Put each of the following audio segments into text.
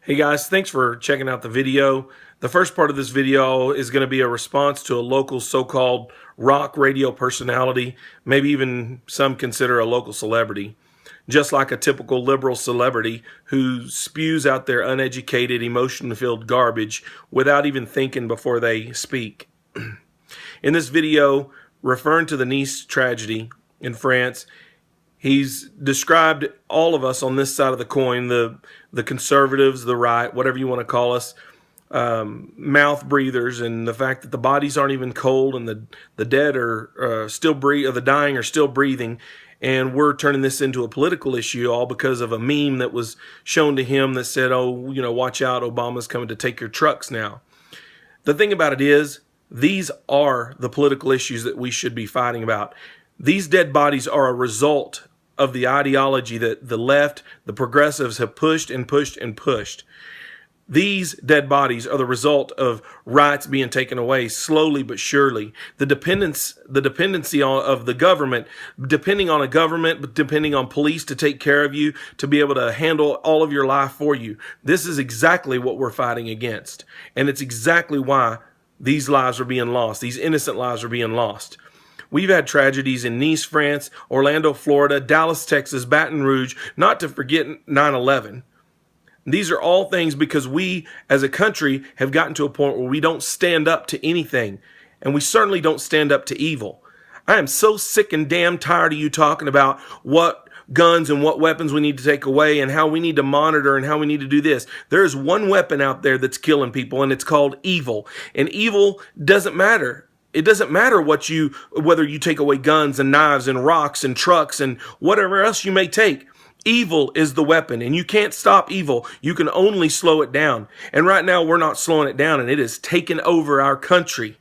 Hey guys, thanks for checking out the video. The first part of this video is going to be a response to a local so-called rock radio personality, maybe even some consider a local celebrity. Just like a typical liberal celebrity who spews out their uneducated, emotion-filled garbage without even thinking before they speak. In this video, referring to the Nice tragedy in France, he's described all of us on this side of the coin, the conservatives, the right, whatever you want to call us, mouth breathers, and the fact that the bodies aren't even cold and the dead are still breathing, or the dying are still breathing, and we're turning this into a political issue all because of a meme that was shown to him that said, "Oh, watch out, Obama's coming to take your trucks now." The thing about it is, these are the political issues that we should be fighting about. These dead bodies are a result of the ideology that the left, the progressives have pushed and pushed and pushed. These dead bodies are the result of rights being taken away slowly but surely. The dependency of the government, depending on a government, depending on police to take care of you, to be able to handle all of your life for you. This is exactly what we're fighting against. And it's exactly why these lives are being lost. These innocent lives are being lost. We've had tragedies in Nice, France, Orlando, Florida, Dallas, Texas, Baton Rouge, not to forget 9/11. These are all things because we, as a country, have gotten to a point where we don't stand up to anything, and we certainly don't stand up to evil. I am so sick and damn tired of you talking about what guns and what weapons we need to take away and how we need to monitor and how we need to do this. There is one weapon out there that's killing people, and it's called evil. And evil doesn't matter. It doesn't matter whether you take away guns and knives and rocks and trucks and whatever else you may take. Evil is the weapon, and you can't stop evil. You can only slow it down. And right now, we're not slowing it down, and it has taken over our country.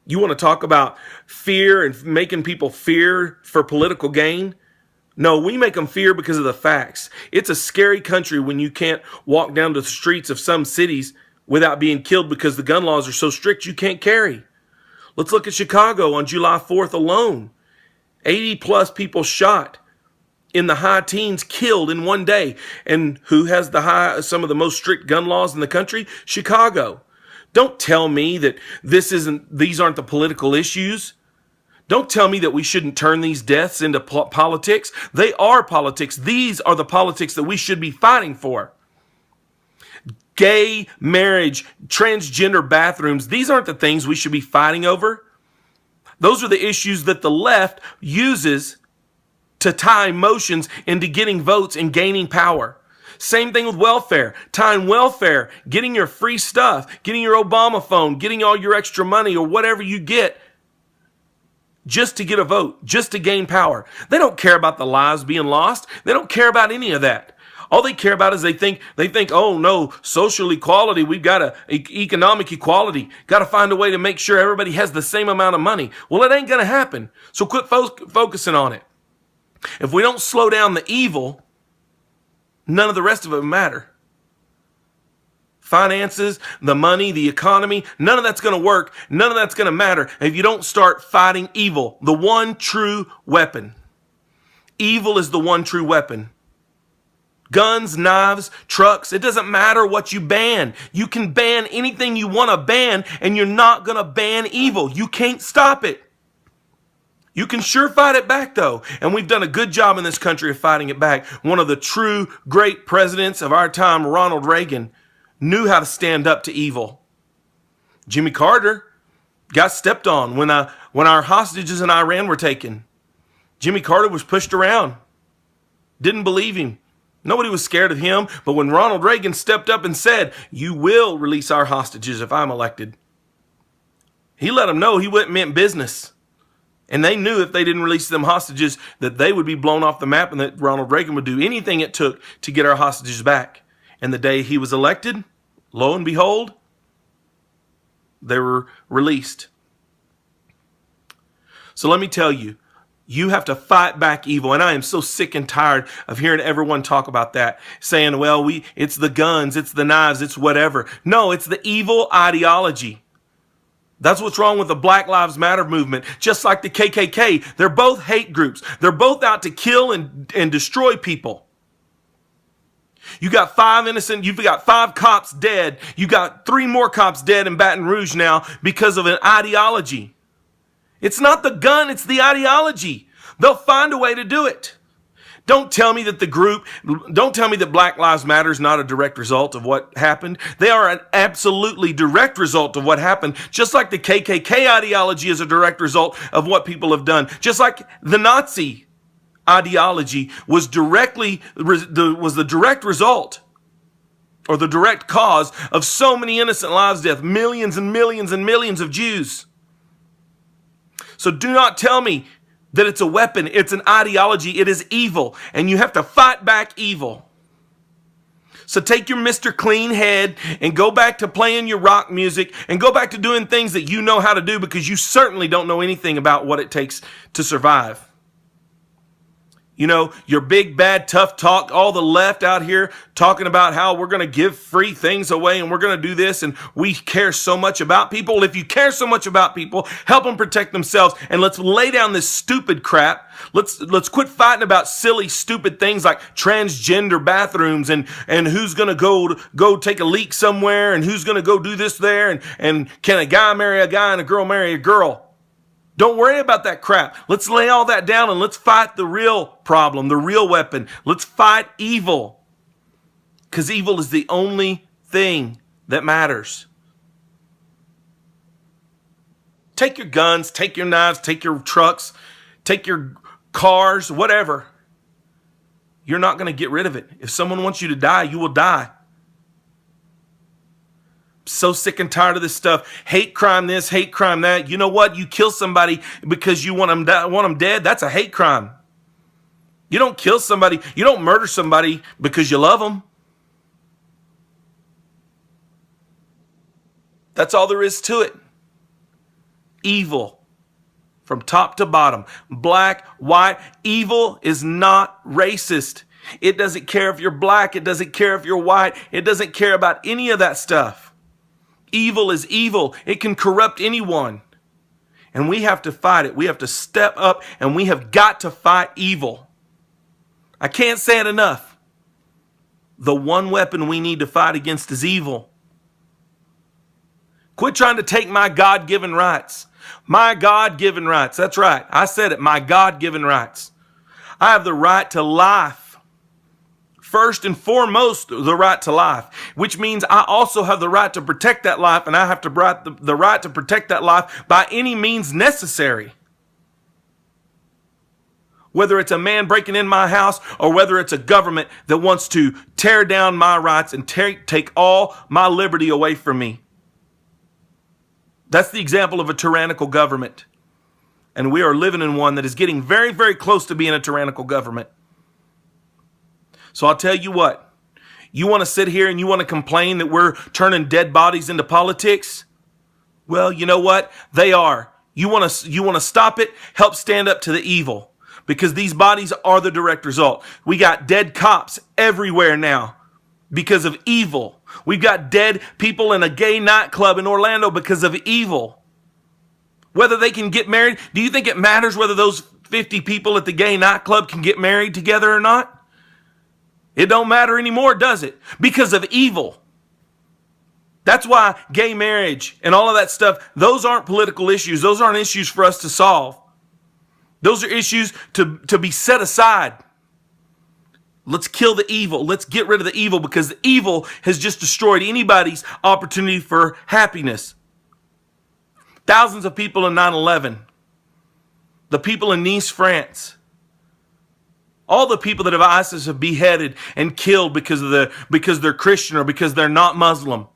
You want to talk about fear and making people fear for political gain? No, we make them fear because of the facts. It's a scary country when you can't walk down the streets of some cities without being killed because the gun laws are so strict you can't carry. Let's look at Chicago on July 4th alone. 80 plus people shot, in the high teens killed in one day. And who has some of the most strict gun laws in the country? Chicago. Don't tell me that these aren't the political issues. Don't tell me that we shouldn't turn these deaths into politics. They are politics. These are the politics that we should be fighting for. Gay marriage, transgender bathrooms, these aren't the things we should be fighting over. Those are the issues that the left uses to tie emotions into getting votes and gaining power. Same thing with welfare. Tying welfare, getting your free stuff, getting your Obama phone, getting all your extra money or whatever you get just to get a vote, just to gain power. They don't care about the lives being lost. They don't care about any of that. All they care about is they think, oh no, social equality, we've got economic equality, got to find a way to make sure everybody has the same amount of money. Well, it ain't going to happen. So quit focusing on it. If we don't slow down the evil, none of the rest of it matter. Finances, the money, the economy, none of that's going to work. None of that's going to matter if you don't start fighting evil, the one true weapon. Evil is the one true weapon. Guns, knives, trucks, it doesn't matter what you ban. You can ban anything you want to ban, and you're not going to ban evil. You can't stop it. You can sure fight it back, though, and we've done a good job in this country of fighting it back. One of the true great presidents of our time, Ronald Reagan, knew how to stand up to evil. Jimmy Carter got stepped on when our hostages in Iran were taken. Jimmy Carter was pushed around. Didn't believe him. Nobody was scared of him, but when Ronald Reagan stepped up and said, "You will release our hostages if I'm elected," he let them know he meant business. And they knew if they didn't release them hostages that they would be blown off the map and that Ronald Reagan would do anything it took to get our hostages back. And the day he was elected, lo and behold, they were released. So let me tell you, you have to fight back evil. And I am so sick and tired of hearing everyone talk about that, saying, well, it's the guns, it's the knives, it's whatever. No, it's the evil ideology. That's what's wrong with the Black Lives Matter movement, just like the KKK. They're both hate groups. They're both out to kill and destroy people. You got 5 innocent, you've got 5 cops dead. You got 3 more cops dead in Baton Rouge now because of an ideology. It's not the gun, it's the ideology. They'll find a way to do it. Don't tell me that Black Lives Matter is not a direct result of what happened. They are an absolutely direct result of what happened, just like the KKK ideology is a direct result of what people have done. Just like the Nazi ideology was the direct result or the direct cause of so many innocent lives death, millions and millions and millions of Jews. So do not tell me that it's a weapon. It's an ideology. It is evil, and you have to fight back evil. So take your Mr. Clean head and go back to playing your rock music and go back to doing things that you know how to do, because you certainly don't know anything about what it takes to survive. You know, your big, bad, tough talk, all the left out here talking about how we're going to give free things away and we're going to do this and we care so much about people. If you care so much about people, help them protect themselves, and let's lay down this stupid crap. Let's quit fighting about silly, stupid things like transgender bathrooms and who's going to go take a leak somewhere and who's going to go do this there and can a guy marry a guy and a girl marry a girl. Don't worry about that crap. Let's lay all that down and let's fight the real problem, the real weapon. Let's fight evil. Because evil is the only thing that matters. Take your guns, take your knives, take your trucks, take your cars, whatever. You're not going to get rid of it. If someone wants you to die, you will die. So sick and tired of this stuff. Hate crime this, hate crime that. You know what? You kill somebody because you want them dead. That's a hate crime. You don't kill somebody. You don't murder somebody because you love them. That's all there is to it. Evil. From top to bottom. Black, white. Evil is not racist. It doesn't care if you're black. It doesn't care if you're white. It doesn't care about any of that stuff. Evil is evil. It can corrupt anyone. And we have to fight it. We have to step up and we have got to fight evil. I can't say it enough. The one weapon we need to fight against is evil. Quit trying to take my God-given rights. My God-given rights. That's right. I said it. My God-given rights. I have the right to life. First and foremost, the right to life, which means I also have the right to protect that life, and I have the right to protect that life by any means necessary. Whether it's a man breaking in my house or whether it's a government that wants to tear down my rights and take all my liberty away from me. That's the example of a tyrannical government. And we are living in one that is getting very, very close to being a tyrannical government. So I'll tell you what, you want to sit here and you want to complain that we're turning dead bodies into politics? Well, you know what? They are. You want to stop it? Help stand up to the evil, because these bodies are the direct result. We got dead cops everywhere now because of evil. We've got dead people in a gay nightclub in Orlando because of evil. Whether they can get married, do you think it matters whether those 50 people at the gay nightclub can get married together or not? It don't matter anymore, does it? Because of evil. That's why gay marriage and all of that stuff, those aren't political issues. Those aren't issues for us to solve. Those are issues to be set aside. Let's kill the evil. Let's get rid of the evil, because the evil has just destroyed anybody's opportunity for happiness. Thousands of people in 9/11. The people in Nice, France. All the people that ISIS have beheaded and killed because they're Christian or because they're not Muslim.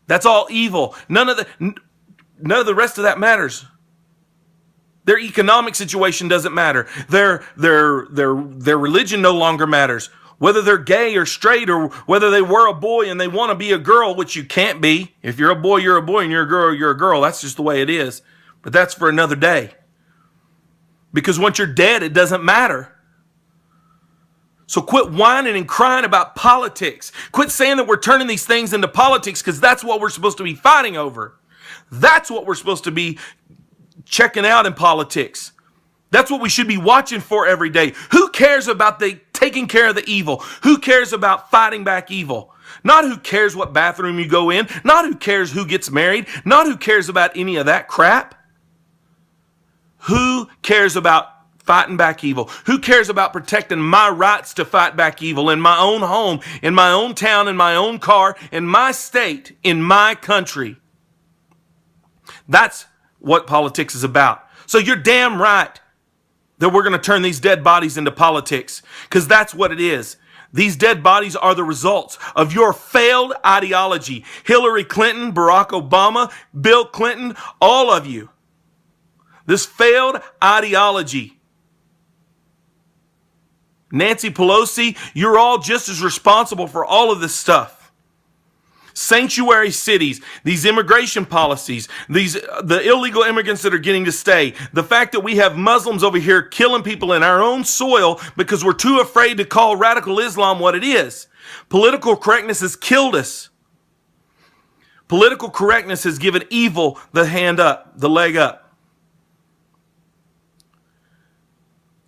That's all evil. None of the rest of that matters. Their economic situation doesn't matter. Their religion no longer matters. Whether they're gay or straight, or whether they were a boy and they want to be a girl, which you can't be. If you're a boy, you're a boy, and you're a girl, you're a girl. That's just the way it is. But that's for another day. Because once you're dead, it doesn't matter. So quit whining and crying about politics. Quit saying that we're turning these things into politics, because that's what we're supposed to be fighting over. That's what we're supposed to be checking out in politics. That's what we should be watching for every day. Who cares about taking care of the evil? Who cares about fighting back evil? Not who cares what bathroom you go in. Not who cares who gets married. Not who cares about any of that crap. Who cares about fighting back evil? Who cares about protecting my rights to fight back evil in my own home, in my own town, in my own car, in my state, in my country? That's what politics is about. So you're damn right that we're going to turn these dead bodies into politics, because that's what it is. These dead bodies are the results of your failed ideology. Hillary Clinton, Barack Obama, Bill Clinton, all of you. This failed ideology. Nancy Pelosi, you're all just as responsible for all of this stuff. Sanctuary cities, these immigration policies, the illegal immigrants that are getting to stay, the fact that we have Muslims over here killing people in our own soil because we're too afraid to call radical Islam what it is. Political correctness has killed us. Political correctness has given evil the hand up, the leg up.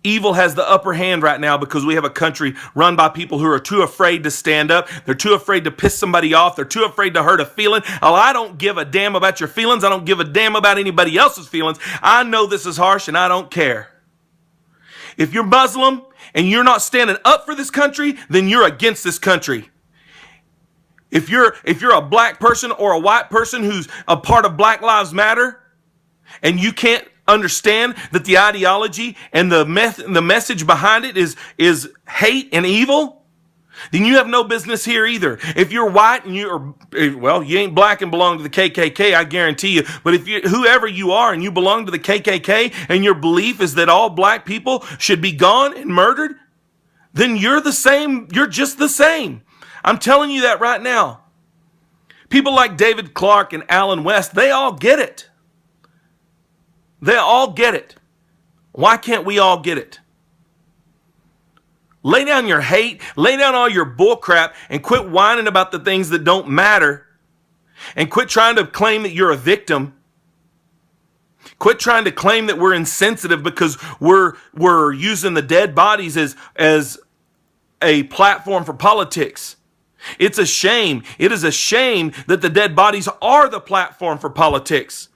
Evil has the upper hand right now because we have a country run by people who are too afraid to stand up. They're too afraid to piss somebody off. They're too afraid to hurt a feeling. Oh, I don't give a damn about your feelings. I don't give a damn about anybody else's feelings. I know this is harsh and I don't care. If you're Muslim and you're not standing up for this country, then you're against this country. If you're a black person or a white person who's a part of Black Lives Matter and you can't understand that the ideology and the message behind it is hate and evil, then you have no business here either. If you're white and you ain't black and belong to the KKK, I guarantee you. But if whoever you are and you belong to the KKK and your belief is that all black people should be gone and murdered, then you're the same. You're just the same. I'm telling you that right now. People like David Clark and Alan West, they all get it. They all get it. Why can't we all get it? Lay down your hate, lay down all your bullcrap, and quit whining about the things that don't matter. And quit trying to claim that you're a victim. Quit trying to claim that we're insensitive because we're using the dead bodies as a platform for politics. It's a shame. It is a shame that the dead bodies are the platform for politics.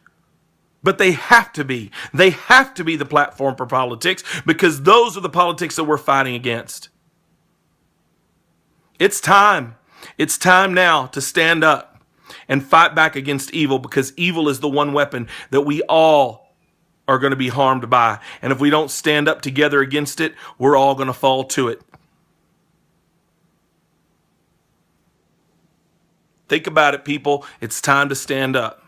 But they have to be. They have to be the platform for politics because those are the politics that we're fighting against. It's time. It's time now to stand up and fight back against evil because evil is the one weapon that we all are going to be harmed by. And if we don't stand up together against it, we're all going to fall to it. Think about it, people. It's time to stand up.